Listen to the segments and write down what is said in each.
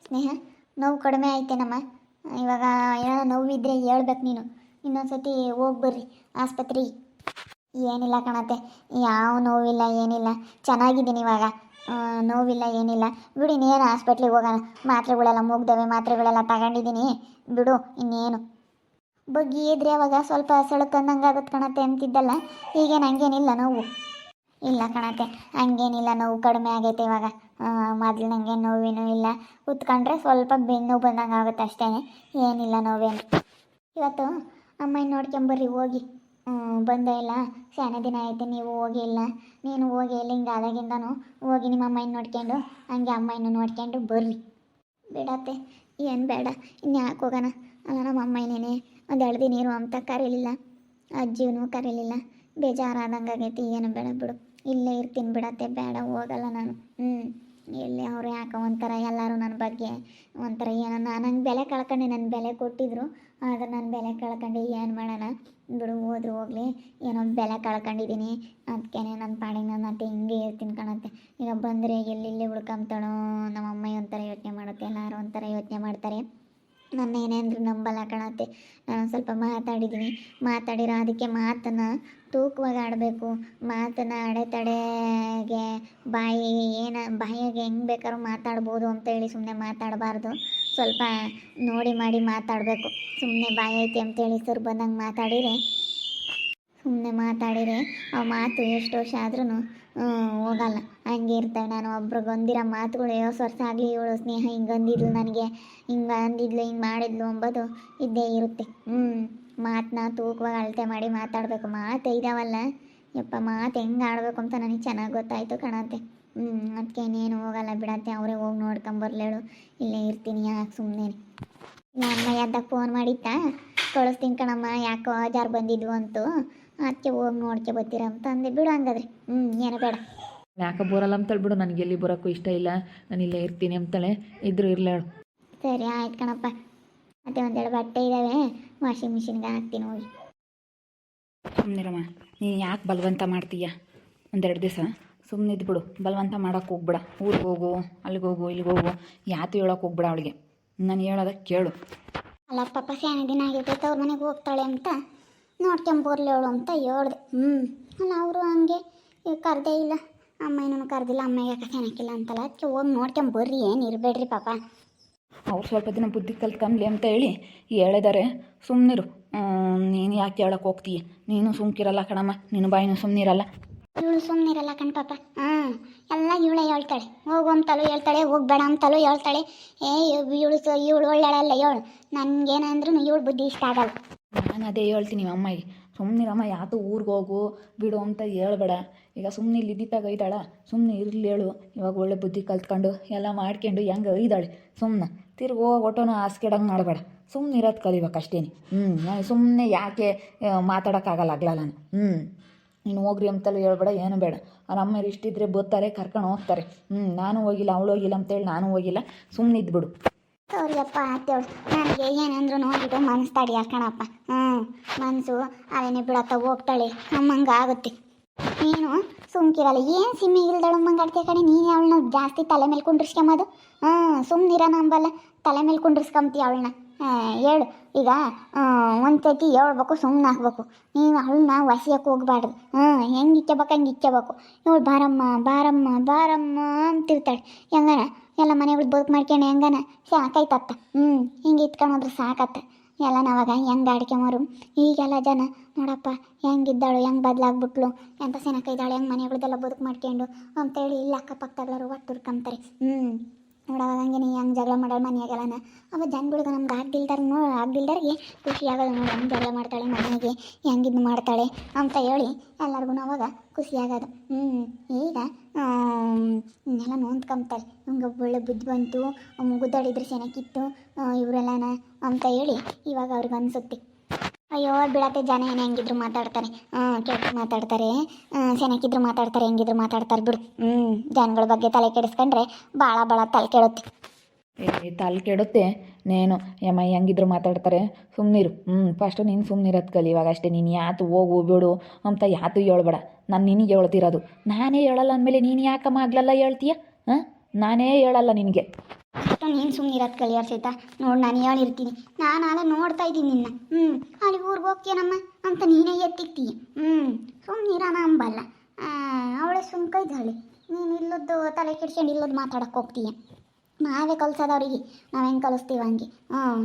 ಸ್ನೇಹ ನೋವು ಕಡಿಮೆ ಆಯ್ತೇನಮ್ಮ? ಇವಾಗ ಏನೋ ನೋವಿದ್ರೆ ಹೇಳ್ಬೇಕು ನೀನು. ಇನ್ನೊಂದ್ಸತಿ ಹೋಗಿ ಬರ್ರಿ ಆಸ್ಪತ್ರೆಗೆ. ಏನಿಲ್ಲ ಕಣತೆ, ಯಾವ ನೋವಿಲ್ಲ ಏನಿಲ್ಲ, ಚೆನ್ನಾಗಿದ್ದೀನಿ ಇವಾಗ. ನೋವಿಲ್ಲ ಏನಿಲ್ಲ ಬಿಡು. ಇನ್ನೇನು ಹಾಸ್ಪಿಟ್ಲಿಗೆ ಹೋಗೋಣ. ಮಾತ್ರೆಗಳೆಲ್ಲ ಮುಗ್ದವೆ, ಮಾತ್ರೆಗಳೆಲ್ಲ ತಗೊಂಡಿದ್ದೀನಿ ಬಿಡು. ಇನ್ನೇನು ಬಗ್ಗಿ ಇದ್ರೆ ಅವಾಗ ಸ್ವಲ್ಪ ಸೆಳಕಂದಂಗೆ ಆಗುತ್ತೆ ಕಣತೆ ಅಂತಿದ್ದಲ್ಲ, ಈಗೇನು ಹಂಗೇನಿಲ್ಲ ನೋವು? ಇಲ್ಲ ಕಣತೆ, ಹಂಗೇನಿಲ್ಲ, ನೋವು ಕಡಿಮೆ ಆಗೈತೆ ಇವಾಗ. ಮೊದಲು ನನಗೆ ನೋವೇನೂ ಇಲ್ಲ. ಕೂತ್ಕೊಂಡ್ರೆ ಸ್ವಲ್ಪ ಬೆನ್ನು ಬಂದಂಗೆ ಆಗುತ್ತೆ ಅಷ್ಟೇ, ಏನಿಲ್ಲ ನೋವೇನು. ಇವತ್ತು ಅಮ್ಮನ ನೋಡ್ಕೊಂಬರ್ರಿ ಹೋಗಿ. ಬಂದೇ ಇಲ್ಲ, ಶಾನೆ ದಿನ ಆಯ್ತು, ನೀವು ಹೋಗಿ ಇಲ್ಲ. ನೀನು ಹೋಗಿ ಇಲ್ಲ, ಹಿಂಗೆ ಆದಾಗಿಂದನೂ ಹೋಗಿ ನಿಮ್ಮ ಅಮ್ಮನ ನೋಡ್ಕೊಂಡು ಹಂಗೆ ಅಮ್ಮನ ನೋಡ್ಕೊಂಡು ಬರ್ರಿ. ಬೇಡತ್ತೆ, ಏನು ಬೇಡ, ಇನ್ಯಾಕೆ ಹೋಗೋಣ. ಅಲ್ಲ ನಮ್ಮ ಅಮ್ಮನೇನೆ ಒಂದು ಎಳ್ದು ನೀರು ಅಂತ ಕರೀಲಿಲ್ಲ, ಅಜ್ಜಿನೂ ಕರೀಲಿಲ್ಲ, ಬೇಜಾರಾದಂಗೆ ಆಗೈತಿ. ಏನು ಬೇಡ ಬಿಡು, ಇಲ್ಲೇ ಇರ್ತೀನಿ ಬಿಡತ್ತೆ, ಬೇಡ ಹೋಗಲ್ಲ ನಾನು. ಎಲ್ಲಿ ಅವ್ರು ಯಾಕೆ ಒಂಥರ ಎಲ್ಲರೂ ನನ್ನ ಬಗ್ಗೆ ಒಂಥರ ಏನೋ, ನಂಗೆ ಬೆಲೆ ಕಳ್ಕೊಂಡು ನನ್ನ ಬೆಲೆ ಕೊಟ್ಟಿದ್ರು, ಆದರೆ ನಾನು ಬೆಲೆ ಕಳ್ಕೊಂಡು ಏನು ಮಾಡೋಣ ಬಿಡು, ಹೋದ್ರು ಹೋಗಲಿ. ಏನೋ ಬೆಲೆ ಕಳ್ಕೊಂಡಿದ್ದೀನಿ, ಅದಕ್ಕೆ ನನ್ನ ಪಾಡಿಗೆ ನಾನು ಮತ್ತೆ ಹಿಂಗೆ ಇರ್ತೀನಿ ಕಣತ್ತೆ. ಈಗ ಬಂದರೆ ಎಲ್ಲಿ ಉಳ್ಕೊಂತಾಳೋ, ನಮ್ಮ ಅಮ್ಮ ಒಂಥರ ಯೋಚನೆ ಮಾಡುತ್ತೆ, ಎಲ್ಲರೂ ಒಂಥರ ಯೋಚನೆ ಮಾಡ್ತಾರೆ. ನನ್ನ ಏನೇಂದ್ರು ನಂಬಲ್ಲ ಕಣತ್ತೆ. ನಾನು ಸ್ವಲ್ಪ ಮಾತಾಡಿದ್ದೀನಿ, ಮಾತಾಡಿರೋ ಅದಕ್ಕೆ ಮಾತನ್ನು ತೂಕವಾಗಿ ಆಡಬೇಕು. ಮಾತನ್ನು ಅಡೆತಡೆಗೆ ಬಾಯಿಗೆ ಹೆಂಗೆ ಬೇಕಾದ್ರೂ ಮಾತಾಡ್ಬೋದು ಅಂತೇಳಿ ಸುಮ್ಮನೆ ಮಾತಾಡಬಾರ್ದು. ಸ್ವಲ್ಪ ನೋಡಿ ಮಾಡಿ ಮಾತಾಡಬೇಕು. ಸುಮ್ಮನೆ ಬಾಯಿ ಐತಿ ಅಂತೇಳಿ ಸರ್ ಬಂದಂಗೆ ಮಾತಾಡಿರೆ ಆ ಮಾತು ಎಷ್ಟು ವರ್ಷ ಆದ್ರೂ ಹೋಗಲ್ಲ, ಹಂಗೆ ಇರ್ತವೆ. ನಾನು ಒಬ್ರಿಗೊಂದಿರೋ ಮಾತುಗಳು 50 ವರ್ಷ ಆಗಲಿ, ಇವಳು ಸ್ನೇಹ ಹಿಂಗೆ ಅಂದಿದ್ಲು ನನಗೆ, ಹಿಂಗೆ ಅಂದಿದ್ಲು, ಹಿಂಗೆ ಮಾಡಿದ್ಲು ಅಂಬೋದು ಇದ್ದೇ ಇರುತ್ತೆ. ಮಾತನ್ನ ತೂಕವಾಗಿ ಅಳತೆ ಮಾಡಿ ಮಾತಾಡಬೇಕು. ಮಾತು ಇದಾವಲ್ಲ ಯಪ್ಪ, ಮಾತು ಹೆಂಗೆ ಆಡಬೇಕು ಅಂತ ನನಗೆ ಚೆನ್ನಾಗಿ ಗೊತ್ತಾಯಿತು ಕಣತ್ತೆ. ಅದಕ್ಕೆ ಇನ್ನೇನು ಹೋಗಲ್ಲ ಬಿಡತ್ತೆ, ಅವರೇ ಹೋಗಿ ನೋಡ್ಕೊಂಬರ್ಲೇಳು, ಇಲ್ಲೇ ಇರ್ತೀನಿ. ಯಾಕೆ ಸುಮ್ಮನೆ ನಮ್ಮ ಎದ್ದಾಗ ಫೋನ್ ಮಾಡಿತ್ತಾ, ಕಳಿಸ್ತೀನಿ ಕಣಮ್ಮ, ಯಾಕೋ ಜಾರು ಬಂದಿದ್ವು ಅಂತು, ಅದಕ್ಕೆ ಹೋಗಿ ನೋಡ್ಕೆ ಬರ್ತೀರ ಅಂತ ಅಂದೆ. ಬಿಡು ಹಂಗಾದ್ರೆ, ಏನು ಬೇಡ. ಯಾಕೆ ಬರೋಲ್ಲ ಅಂತೇಳಿ ಬಿಡು, ನನಗೆ ಎಲ್ಲಿ ಬರೋಕ್ಕೂ ಇಷ್ಟ ಇಲ್ಲ, ನಾನು ಇಲ್ಲೇ ಇರ್ತೀನಿ ಅಂತಾಳೆ. ಇದ್ರೂ ಇರಲೇಳು. ಸರಿ ಆಯ್ತು ಕಣಪ್ಪ. ಮತ್ತೆ ಒಂದೆರಡು ಬಟ್ಟೆ ಇದ್ದಾವೆ, ವಾಷಿಂಗ್ ಮಿಷಿನ್ಗೆ ಹಾಕ್ತೀನಿ ಹೋಗಿ. ಸುಮ್ಮನಿರಮ್ಮ, ನೀನು ಯಾಕೆ ಬಲವಂತ ಮಾಡ್ತೀಯ? ಒಂದೆರಡು ದಿವಸ ಸುಮ್ಮನಿದ್ದು ಬಿಡು, ಬಲವಂತ ಮಾಡೋಕ್ಕೆ ಹೋಗ್ಬೇಡ. ಊರಿಗೆ ಹೋಗು, ಅಲ್ಲಿಗೋಗು, ಇಲ್ಲಿಗೋಗು, ಯಾತು ಹೇಳೋಕೆ ಹೋಗ್ಬೇಡ ಅವಳಿಗೆ. ನಾನು ಹೇಳೋದಕ್ಕೆ ಕೇಳು. ಅಲ್ಲ ಪಾಪ, ಶಾನೆ ದಿನ ಆಗೈತೆ, ಅವ್ರ ಮನೆಗೆ ಹೋಗ್ತಾಳೆ ಅಂತ ನೋಡ್ಕೊಂಬರ್ಲೇಳು ಅಂತ ಹೇಳ್ದೆ. ಅಲ್ಲ ಅವರು ಹಂಗೆ ಕರೆದೇ ಇಲ್ಲ, ಅಮ್ಮ ಏನೂ ಕರೆದಿಲ್ಲ, ಅಮ್ಮ ಯಾಕೆ ಚೆನ್ನಾಗಿಲ್ಲ ಅಂತಲ್ಲ, ಅದಕ್ಕೆ ಹೋಗಿ ನೋಡ್ಕೊಂಬರ್ರಿ, ಏನು ಇರಬೇಡ್ರಿ ಪಾಪ. ಅವ್ರು ಸ್ವಲ್ಪ ದಿನ ಬುದ್ಧಿ ಕಲ್ತ್ಕೊಂಬ್ಲಿ ಅಂತ ಹೇಳಿ ಹೇಳಿದ್ದಾರೆ. ಸುಮ್ಮನಿರು. ನೀನು ಯಾಕೆ ಹೇಳೋಕೆ ಹೋಗ್ತೀಯ? ನೀನು ಸುಮ್ಕಿರಲ್ಲ ಕಣಮ್ಮ, ನೀನು ಬಾಯಿನೂ ಸುಮ್ಮನಿರಲ್ಲ. ಇವಳು ಸುಮ್ಮನಿರಲ್ಲ ಕಣ್ ಪಾಪ. ಎಲ್ಲ ಇವಳೇ ಹೇಳ್ತಾಳೆ, ಹೋಗು ಅಂತಲೂ ಹೇಳ್ತಾಳೆ, ಹೋಗ್ಬೇಡ ಅಂತಲೂ ಹೇಳ್ತಾಳೆ. ಇವಳು ಒಳ್ಳೆಯಲ್ಲ, ಇವಳು ನನಗೇನಂದ್ರೂ ಇವಳು ಬುದ್ಧಿ ಇಷ್ಟ ಆಗಲ್ಲ. ನಾನು ಅದೇ ಹೇಳ್ತೀನಿ ಅಮ್ಮಗೆ, ಸುಮ್ಮನಿರಮ್ಮ, ಯಾತು ಊರಿಗೆ ಹೋಗು ಬಿಡು ಅಂತ ಹೇಳ್ಬೇಡ. ಈಗ ಸುಮ್ಮನೆ ಇಲ್ಲಿ ಇದ್ದಿತ್ತಾಗ ಒಯ್ದಾಳ, ಸುಮ್ಮನೆ ಇರಲಿ ಹೇಳು. ಇವಾಗ ಒಳ್ಳೆ ಬುದ್ಧಿ ಕಲ್ತ್ಕೊಂಡು ಎಲ್ಲ ಮಾಡ್ಕೊಂಡು ಹೆಂಗೆ ಒಯ್ದಾಳೆ, ಸುಮ್ಮನೆ ತಿರ್ಗಿ ಹೋಗಿ ಒಟ್ಟೋನ ಹಾಸ್ಕೆಡಂಗೆ ಮಾಡಬೇಡ. ಸುಮ್ಮನೆ ಇರೋದು ಕಲಿಬೇಕು ಅಷ್ಟೇನೆ. ನಾನು ಸುಮ್ಮನೆ ಯಾಕೆ ಮಾತಾಡೋಕ್ಕಾಗಲ್ಲ ನಾನು. ನೀನು ಹೋಗ್ರಿ ಅಂತಲೂ ಹೇಳ್ಬೇಡ, ಏನು ಬೇಡ. ಅವ್ರ ಅಮ್ಮರು ಇಷ್ಟಿದ್ರೆ ಬರ್ತಾರೆ, ಕರ್ಕೊಂಡು ಹೋಗ್ತಾರೆ. ನಾನು ಹೋಗಿಲ್ಲ, ಅವಳು ಹೋಗಿಲ್ಲ ಅಂತೇಳಿ ನಾನು ಹೋಗಿಲ್ಲ, ಸುಮ್ಮನೆ ಇದ್ಬಿಡು. ಸರಿಯಪ್ಪ ಆತೇಳು, ನನಗೆ ಏನಂದ್ರು ನೋಡಿಬಿಟ್ಟು ಮನಸ್ಸು ತಡಿ ಹಾಕಣಪ್ಪ. ಮನಸ್ಸು ಅದೇನೇ ಬಿಡತ್ತ, ಹೋಗ್ತಾಳೆ ಅಮ್ಮಂಗೆ ಆಗುತ್ತೆ. ನೀನು ಸುಮ್ಕಿರಲ್ಲ, ಏನು ಸಿಮ್ಮಿ ಇಲ್ದಳಮ್ಮಂಗೆ ಆಡ್ತೀಯ ಕಡೆ. ನೀನು ಅವಳನ್ನ ಜಾಸ್ತಿ ತಲೆ ಮೇಲೆ ಕುಂಡ್ರಿಸ್ಕೊಂಬೋದು. ಸುಮ್ಮನಿರ ನಂಬಲ್ಲ, ತಲೆ ಮೇಲೆ ಕುಂಡ್ರಿಸ್ಕೊಂತೀಯ ಅವಳನ್ನ. ಹೇಳು ಈಗ, ಒಂದು ಸತಿ ಹೇಳ್ಬೇಕು, ಸುಮ್ಮನೆ ಹಾಕ್ಬೇಕು. ನೀನು ಅವಳನ್ನ ವಸಿಯಕ್ಕೆ ಹೋಗ್ಬಾರ್ದು. ಹೆಂಗೆ ಇಕ್ಕಬೇಕು ಹಂಗೆ ಇಕ್ಕಬೇಕು. ಇವಳು ಬಾರಮ್ಮ ಬಾರಮ್ಮ ಬಾರಮ್ಮ ಅಂತಿರ್ತಾಳೆ. ಹೆಂಗನ ಎಲ್ಲ ಮನೆಗಳು ಬದುಕು ಮಾಡ್ಕೊಂಡು ಹೆಂಗನ ಸಾಕಾಯ್ತತ್ತ. ಹಿಂಗೆ ಇತ್ಕೊಂಡ್ರೆ ಸಾಕತ್ತ. ಎಲ್ಲ ನಾವಾಗ ಹೆಂಗೆ ಆಡ್ಕೊಂಬರು. ಈಗೆಲ್ಲ ಜನ ನೋಡಪ್ಪ ಹೆಂಗಿದ್ದಾಳು, ಹೆಂಗೆ ಬದಲಾಗ್ಬಿಟ್ಲು, ಎಂಥ ಸೆನಕೈದಾಳೆ, ಹೆಂಗೆ ಮನೆಗಳದೆಲ್ಲ ಬದುಕು ಮಾಡ್ಕೊಂಡು ಅಂತೇಳಿ ಇಲ್ಲಿ ಅಕ್ಕಪಕ್ಕದಾಗ್ಲಾರು ಒಟ್ಟು ಹುಡ್ಕೊಂತಾರೆ. ನೋಡವಾಗ ಹಂಗೆ ನೀ ಹೆಂಗೆ ಜಗಳ ಮಾಡೋಳು ಮನೆಯಾಗೆಲ್ಲನ. ಅವ ಜನಗಳಿಗೆ ನಮ್ಗೆ ಆಗ್ದಿಲ್ದಾರಿಗೆ ಖುಷಿ ಆಗೋದು. ನೋಡಿ ಹೆಂಗೆ ಜಗಳ ಮಾಡ್ತಾಳೆ ಮನೆಗೆ, ಹೆಂಗಿದ್ದು ಮಾಡ್ತಾಳೆ ಅಂತ ಹೇಳಿ ಎಲ್ಲರಿಗೂ ಅವಾಗ ಖುಷಿ ಆಗೋದು. ಈಗ ಇನ್ನೆಲ್ಲ ನೋಂದ್ಕೊಂತಾರೆ, ಹಂಗೆ ಒಳ್ಳೆ ಬುದ್ಧಿ ಬಂತು, ಗುದ್ದಾಡಿದ್ರೆ ಚೆನ್ನಾಗಿತ್ತು ಇವರೆಲ್ಲನ ಅಂತ ಹೇಳಿ ಇವಾಗ ಅವ್ರಿಗೆ ಅನಿಸುತ್ತೆ. ಅಯ್ಯೋ ಬಿಡತ್ತೆ, ಜನ ಏನು ಹೆಂಗಿದ್ರು ಮಾತಾಡ್ತಾರೆ, ಕೆಟ್ಟ ಮಾತಾಡ್ತಾರೆ, ಚೆನ್ನಾಗಿದ್ರು ಮಾತಾಡ್ತಾರೆ, ಹೆಂಗಿದ್ರು ಮಾತಾಡ್ತಾರೆ ಬಿಡು. ಜನಗಳ ಬಗ್ಗೆ ತಲೆ ಕೆಡಿಸ್ಕೊಂಡ್ರೆ ಭಾಳ ತಲೆ ಕೆಡುತ್ತೆ. ತಲೆ ಕೆಡುತ್ತೆ. ನೇನು ಯಮ್ಮ ಹೆಂಗಿದ್ರು ಮಾತಾಡ್ತಾರೆ, ಸುಮ್ಮನಿರು. ಫಸ್ಟು ನೀನು ಸುಮ್ಮನಿರೋದು ಕಲಿ ಇವಾಗ ಅಷ್ಟೇ. ನೀನು ಯಾತು ಹೋಗು ಬಿಡು ಅಂತ ಯಾತು ಹೇಳ್ಬೇಡ. ನಾನು ನಿನಗೆ ಹೇಳ್ತಿರೋದು. ನಾನೇ ಹೇಳಲ್ಲ ಅಂದಮೇಲೆ ನೀನು ಯಾಕಮ್ಮ ಆಗ್ಲಲ್ಲ ಹೇಳ್ತೀಯ? ನಾನೇ ಹೇಳಲ್ಲ ನಿನಗೆ. ಅಷ್ಟು ನೀನು ಸುಮ್ಮನಿರೋದು ಕಲಿಯೋರು ಸಹಿತ ನೋಡಿ ನಾನು ಹೇಳಿರ್ತೀನಿ. ನಾನು ಅಲ್ಲ ನೋಡ್ತಾ ಇದ್ದೀನಿ ನಿನ್ನ. ಅಲ್ಲಿ ಊರಿಗೆ ಹೋಗ್ತೀಯನಮ್ಮ ಅಂತ ನೀನೇ ಎತ್ತಿಕ್ತೀಯ. ಸುಮ್ಮನಿರೋಣ ಅಂಬಲ್ಲ. ಅವಳೆ ಸುಮ್ಕೈದಾಳೆ. ನೀನು ಇಲ್ಲದ್ದು ತಲೆ ಕೆಡ್ಸ್ಕೊಂಡು ಇಲ್ಲದ್ದು ಮಾತಾಡಕ್ಕೆ ಹೋಗ್ತೀಯ. ನಾವೇ ಕಲ್ಸೋದವ್ರಿಗೆ, ನಾವು ಹೆಂಗೆ ಕಲಿಸ್ತೀವಿ ಹಂಗೆ.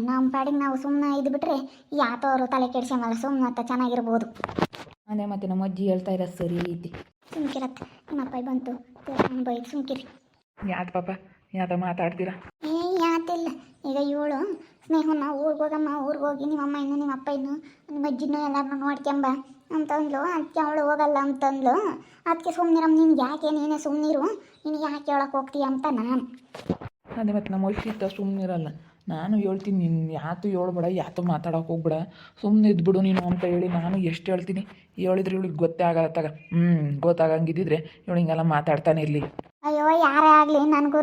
ನಮ್ಮ ಪಾಡಿಗೆ ನಾವು ಸುಮ್ಮನೆ ಇದ್ಬಿಟ್ರೆ ಯಾತೋರು ತಲೆ ಕೆಡ್ಸಮಲ್ಲ, ಸುಮ್ಮನೆ ಅಂತ ಚೆನ್ನಾಗಿರ್ಬೋದು. ಅದೇ ಮತ್ತೆ ನಮ್ಮ ಅಜ್ಜಿ ಹೇಳ್ತಾ ಇರೋದು ಸರಿ ಐತಿ. ಸುಮ್ಕಿರತ್ತೆ. ನಿಮ್ಮಪ್ಪ ಬಂತು ತಿಳ್ಕೊಂಡು ಬೈದು ಸುಮ್ಕಿರಿ. ಯಾತ ಪಾಪ ಯಾತ ಮಾತಾಡ್ತೀರಾ? ಯಾತಿಲ್ಲ. ಈಗ ಇವಳು ಸ್ನೇಹನ ಊರಿಗೆ ಹೋಗಮ್ಮ, ಊರಿಗೆ ಹೋಗಿ ನಿಮ್ಮಮ್ಮ ಇನ್ನು ನಿಮ್ಮ ಅಪ್ಪ ಇನ್ನು ನಿಮ್ಮ ಅಜ್ಜಿನೂ ಎಲ್ಲರನ್ನೂ ನೋಡ್ಕೊಂಬ ಅಂತಂದ್ಲು. ಅದಕ್ಕೆ ಅವಳು ಹೋಗಲ್ಲ ಅಂತಂದ್ಲು. ಅದಕ್ಕೆ ಸುಮ್ಮನಿರಮ್ಮ, ನಿನ್ಗೆ ಯಾಕೆ, ನೀನೇ ಸುಮ್ಮನಿರು, ನೀನು ಯಾಕೆ ಹೇಳಕ್ಕೆ ಹೋಗ್ತೀಯ ಅಂತ ನಾನು. ಅದೇ ಮತ್ತು ನಮ್ಮ ವಯಸ್ಸಿತ್ತ ಸುಮ್ಮನಿರಲ್ಲ. ನಾನು ಹೇಳ್ತೀನಿ, ನೀನು ಯಾತು ಹೇಳ್ಬೇಡ, ಯಾತು ಮಾತಾಡೋಕೆ ಹೋಗ್ಬೇಡ, ಸುಮ್ಮನೆ ಇದ್ಬಿಡು ನೀನು ಅಂತ ಹೇಳಿ ನಾನು ಎಷ್ಟು ಹೇಳ್ತೀನಿ. ಹೇಳಿದ್ರೆ ಇವಳಿಗೆ ಗೊತ್ತೇ ಆಗಲ್ಲ ತಗ. ಗೊತ್ತಾಗಂಗಿದ್ದಿದ್ರೆ ಇವಳು ಹಿಂಗೆಲ್ಲ ಮಾತಾಡ್ತಾನೆ ಇರಲಿ. ಅಯ್ಯೋ ಯಾರೇ ಆಗಲಿ, ನನಗೂ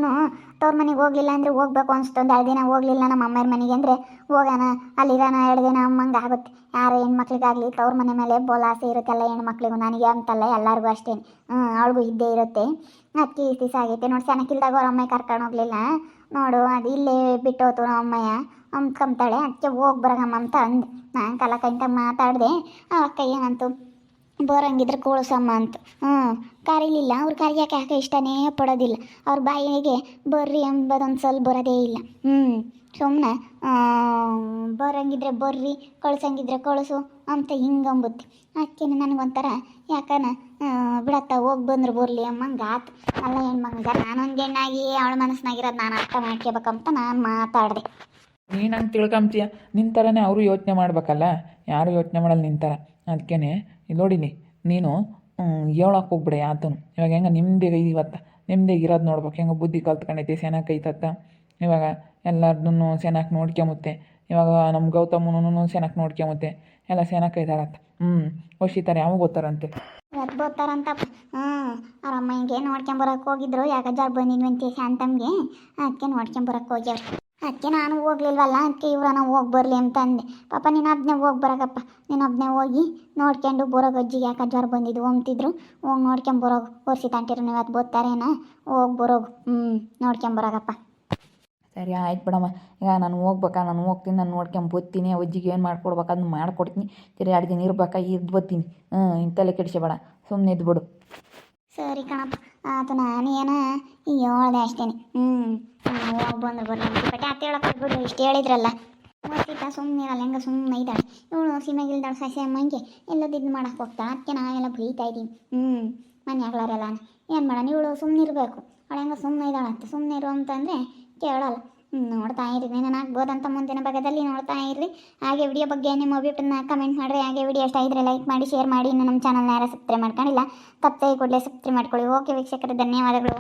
ತವ್ರ ಮನೆಗೆ ಹೋಗಲಿಲ್ಲ ಅಂದರೆ ಹೋಗ್ಬೇಕು ಅನಿಸ್ತೊಂದು. 2 ದಿನ ಹೋಗಲಿಲ್ಲ ನಮ್ಮ ಅಮ್ಮರ ಮನೆಗೆ ಅಂದರೆ ಹೋಗೋಣ, ಅಲ್ಲಿರೋಣ 2 ದಿನ ಅಮ್ಮಂಗೆ ಆಗುತ್ತೆ. ಯಾರು ಹೆಣ್ಮಕ್ಳಿಗಾಗಲಿ ತವ್ರ ಮನೆ ಮೇಲೆ ಬೋಲಾಸೆ ಇರುತ್ತೆಲ್ಲ ಹೆಣ್ಮಕ್ಳಿಗೂ, ನನಗೆ ಅಂತಲ್ಲ ಎಲ್ಲರಿಗೂ ಅಷ್ಟೇ. ಅವಳಿಗೂ ಇದ್ದೇ ಇರುತ್ತೆ. ಅದಕ್ಕೆ ಇಷ್ಟು ದಿವಸ ಆಗೈತೆ ನೋಡಿ, ಚೆನ್ನಾಗಿಲ್ದಾಗ ಅವ್ರ ಅಮ್ಮ ಕರ್ಕೊಂಡು ಹೋಗಲಿಲ್ಲ ನೋಡು, ಅದು ಇಲ್ಲೇ ಬಿಟ್ಟೋತು ನಮ್ಮ ಅಮ್ಮಯ್ಯ ಅಂಬ್ಕೊಂತಾಳೆ. ಅದಕ್ಕೆ ಹೋಗಿ ಬರೋಗಮ್ಮ ಅಂತ ಅಂದು ನಾನು ಕಲಕಂತ ಮಾತಾಡಿದೆ. ಅಕ್ಕ ಏನಂತು, ಬರೋಂಗಿದ್ರೆ ಕೋಳಿಸಮ್ಮ ಅಂತ. ಕರೀಲಿಲ್ಲ. ಅವ್ರು ಕರಿಯೋಕೆ ಯಾಕೆ ಇಷ್ಟನೇ ಪಡೋದಿಲ್ಲ. ಅವ್ರ ಬಾಯಿಗೆ ಬರ್ರಿ ಎಂಬುದೊಂದು ಸ್ವಲ್ಪ ಬರೋದೇ ಇಲ್ಲ. ಸುಮ್ಮನೆ ಬರೋಂಗಿದ್ರೆ ಬರ್ರಿ, ಕಳ್ಸಂಗಿದ್ರೆ ಕಳಿಸು ಅಂತ ಹಿಂಗಂಬುತ್ತೆ. ಅದಕ್ಕೆ ನನಗೊಂಥರ ಯಾಕನ ಬಿಡತ್ತ ಹೋಗಿ ಬಂದ್ರೆ ಬರಲಿ ಅಮ್ಮಂಗೆ ಆತು. ಅಲ್ಲ ಹೆಣ್ಮಂಗ ನಾನೊಂದು ಹೆಣ್ಣಾಗಿ ಅವಳ ಮನಸ್ಸಿನಾಗಿರೋದು ನಾನು ಅರ್ಥ ಮಾಡ್ಕೋಬೇಕಂತ ನಾನು ಮಾತಾಡಿದೆ. ನೀನು ಹಂಗೆ ತಿಳ್ಕೊಂತೀಯ, ನಿನ್ನ ಥರನೇ ಅವರು ಯೋಚನೆ ಮಾಡ್ಬೇಕಲ್ಲ, ಯಾರು ಯೋಚನೆ ಮಾಡಲ್ಲ ನಿನ್ನ ಥರ. ಅದಕ್ಕೇ ನೋಡಿನಿ, ನೀನು ಹೇಳೋಕೆ ಹೋಗ್ಬಿಡೆ ಯಾತನು. ಇವಾಗ ಹೆಂಗೆ ನಿಮ್ಮದೇ ಇವತ್ತು ನಿಮ್ಮದೇ ಇರೋದು ನೋಡ್ಬೇಕು, ಹೆಂಗೆ ಬುದ್ಧಿ ಕಲ್ತ್ಕೊಂಡೈತಿ, ಸೆನಾಕ್ ಐತತ್ತ. ಇವಾಗ ಎಲ್ಲರನ್ನೂ ಸೆನಾಕ್ ನೋಡ್ಕೊಂಬುತ್ತೆ. ಇವಾಗ ನಮ್ಮ ಗೌತಮನೂ ಸೆನಾಕ್ ನೋಡ್ಕೊಂಬುತ್ತೆ. ಎಲ್ಲ ಸೆನಾಕ್ ಐತಾರತ್ತ. ವರ್ಷಿತಾರೆ ಯಾವಾಗ ಓದ್ತಾರಂತೆ. ಇವತ್ತು ಬೋತಾರಂತಪ್ಪ. ಅವ್ರ ಅಮ್ಮ ಹಿಂಗೆ ನೋಡ್ಕೊಂಬರಕ್ಕೆ ಹೋಗಿದ್ರು, ಯಾಕೆ ಜಾಗ ಬಂದಿದ್ವಂತೆ ಶಾಂತಮ್ಗೆ. ಅದಕ್ಕೆ ನೋಡ್ಕೊಂಬರಕ್ಕೆ ಹೋಗ್ಯಾರ. ಅದಕ್ಕೆ ನಾನು ಹೋಗ್ಲಿಲ್ವಲ್ಲ, ಅದಕ್ಕೆ ಇವ್ರನ್ನ ಹೋಗಿ ಬರಲಿ ಅಂತ ಅಂದೆ. ಪಾಪ ನೀನು ಒಬ್ಬನೇ ಹೋಗಿ ಬರೋಗಪ್ಪ, ನೀನು ಒಬ್ಬನೇ ಹೋಗಿ ನೋಡ್ಕೊಂಡು ಬರೋಗ. ಅಜ್ಜಿಗೆ ಯಾಕೆ ಜ್ವರ ಬಂದಿದ್ದು ಅಂತಿದ್ರು, ಹೋಗಿ ನೋಡ್ಕೊಂಬರೋಗು. ವರ್ಷಿ ತಂಟಿರು ನೀವು ಇವತ್ತು ಬೋತಾರೇನ, ಹೋಗಿ ಬರೋಗು. ನೋಡ್ಕೊಂಬರೋಗಪ್ಪ. ಸರಿ ಆಯ್ತು ಬಿಡಮ್ಮ. ಈಗ ನಾನು ಹೋಗ್ಬೇಕಾ, ನಾನು ಹೋಗ್ತೀನಿ, ನಾನು ನೋಡ್ಕೊಂಬರ್ತೀನಿ. ಅಜ್ಜಿಗೆ ಏನು ಮಾಡ್ಕೊಡ್ಬೇಕು ಅದನ್ನ ಮಾಡ್ಕೊಡ್ತೀನಿ. ತಿರ್ಗಿ 2 ದಿನ ಇರ್ಬೇಕಾ, ಇದ್ದು ಬರ್ತೀನಿ. ಇಂತಲೇ ಕೆಡಿಸಬೇಡ, ಸುಮ್ಮನೆ ಇದ್ಬಿಡು. ಸರಿ ಕಣಪ್ಪ ಆತು. ನಾನು ಏನ ಈಗ ಹೇಳ್ದೆ ಅಷ್ಟೇ. ಹೋಗಿ ಬಂದು ಬರ್ಲಿ ಬಟ್ಟೆ ಅತ್ತೆ ಹೇಳಕ್ಕೆ ಹೋಗ್ಬಿಡ್ರಿ, ಇಷ್ಟು ಹೇಳಿದ್ರಲ್ಲ. ಓದ್ತಿದ್ದ ಸುಮ್ಮನೆ ಇರಲ್ಲ, ಹೆಂಗೆ ಸುಮ್ಮನೆ ಇದ್ದಾಳೆ ಇವಳು. ಸೀಮೆಗಿಲ್ದಾಳು ಸಸಿ ಅಮ್ಮಂಗೆ ಎಲ್ಲದಿದ್ದು ಮಾಡಕ್ಕೆ ಹೋಗ್ತಾಳೆ. ಅದಕ್ಕೆ ನಾವೆಲ್ಲ ಬೈತಾ ಇದ್ದೀನಿ. ಮನೆ ಆಗ್ಲಾರಲ್ಲ ಏನು ಮಾಡೋಣ, ಇವಳು ಸುಮ್ಮನೆ ಇರಬೇಕು. ಅವಳು ಹೆಂಗೆ ಸುಮ್ಮನೆ ಇದ್ದಾಳಂತೆ. ಸುಮ್ಮನೆ ಇರು ಅಂತಂದರೆ ಕೇಳಲ್ಲ. ನೋಡ್ತಾ ಇರಿ, ನಾನು ಆಗ್ಬೋದಂತ ಮುಂದಿನ ಭಾಗದಲ್ಲಿ ನೋಡ್ತಾ ಇರ್ರಿ. ಹಾಗೆ ವಿಡಿಯೋ ಬಗ್ಗೆ ನಿಮ್ಮ ಅಭಿಪ್ರಾಯನ ಕಮೆಂಟ್ ಮಾಡಿರಿ. ಹಾಗೆ ವಿಡಿಯೋ ಇಷ್ಟ ಇದ್ದರೆ ಲೈಕ್ ಮಾಡಿ, ಶೇರ್ ಮಾಡಿ. ಇನ್ನು ನಮ್ಮ ಚಾನಲ್ನ ಯಾರು ಸಬ್ಸ್ಕ್ರೈಬ್ ಮಾಡ್ಕೊಂಡಿಲ್ಲ ತಪ್ಪದೆ ಕೂಡಲೇ ಸಬ್ಸ್ಕ್ರೈಬ್ ಮಾಡ್ಕೊಳ್ಳಿ. ಓಕೆ ವೀಕ್ಷಕರೇ, ಧನ್ಯವಾದಗಳು.